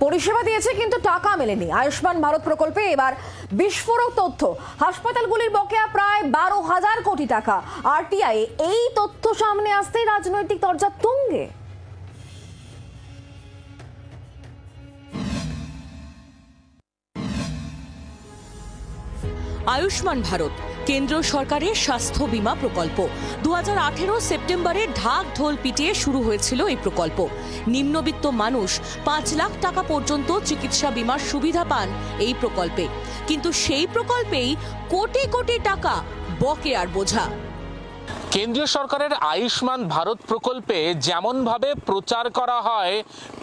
পরিষেবা দিয়েছে কিন্তু টাকা মেলেনি। আয়ুষ্মান ভারত প্রকল্পে এবার বিস্ফোরক তথ্য, হাসপাতালগুলির বকেয়া প্রায় 12,000 কোটি টাকা। আরটিআই এই তথ্য সামনে আসতেই রাজনৈতিক দরজা তুঙ্গে। আয়ুষ্মান ভারত কেন্দ্র সরকারের স্বাস্থ্য বীমা প্রকল্প 2018 সেপ্টেম্বরে ঢাক ঢোল পিটিয়ে শুরু হয়েছিল এই প্রকল্প। নিম্নবিত্ত মানুষ 5 লাখ টাকা পর্যন্ত চিকিৎসা বীমার সুবিধা পান এই প্রকল্পে, কিন্তু সেই প্রকল্পেই কোটি কোটি টাকা বকেয়ার বোঝা। কেন্দ্রীয় সরকারের আয়ুষ্মান ভারত প্রকল্পে যেমনভাবে প্রচার করা হয়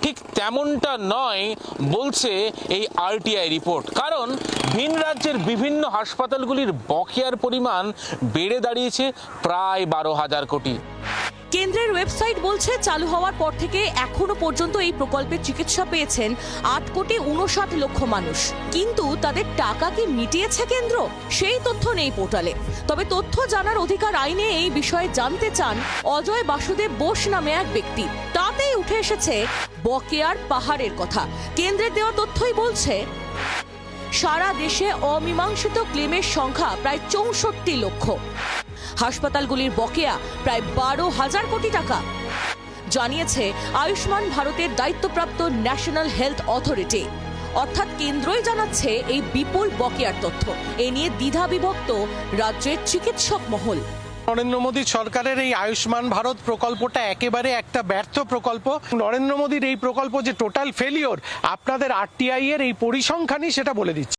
ঠিক তেমনটা নয় বলছে এই আরটিআই রিপোর্ট। কারণ ভিন রাজ্যের বিভিন্ন হাসপাতালগুলির বকেয়ার পরিমাণ বেড়ে দাঁড়িয়েছে প্রায় 12,000 কোটি। কেন্দ্রের ওয়েবসাইট বলছে চালু হওয়ার পর থেকে এখনো পর্যন্ত এই প্রকল্পে চিকিৎসা পেয়েছেন 8,59 লক্ষ মানুষ, কিন্তু তাদের টাকা কি মিটিয়েছে কেন্দ্র? সেই তথ্য নেই পোর্টালে। তবে তথ্য জানার অধিকার আইনে এই বিষয়ে জানতে চান অজয় বাসুদেব বোস নামে এক ব্যক্তি। তাতেই উঠে এসেছে বকেয়ার পাহাড়ের কথা। কেন্দ্রের দেওয়া তথ্যই বলছে সারা দেশে অমীমাংসিত ক্লেমের সংখ্যা প্রায় 64 লক্ষ। হাসপাতালগুলির বকেয়া প্রায় 12,000 কোটি টাকা, জানিয়েছে আয়ুষ্মান ভারতের দায়িত্বপ্রাপ্ত ন্যাশনাল হেলথ অথরিটি। অর্থাৎ কেন্দ্রই জানাচ্ছে এই বিপুল বকেয়ার তথ্য। এ নিয়ে দ্বিধা বিভক্ত রাজ্যের চিকিৎসক মহল। নরেন্দ্র মোদী সরকারের এই আয়ুষ্মান ভারত প্রকল্পটা একেবারে একটা ব্যর্থ প্রকল্প। নরেন্দ্র মোদীর এই প্রকল্প যে টোটাল ফেলিওর, আপনাদের আরটিআই এর এই পরিসংখ্যানই সেটা বলে দিচ্ছে।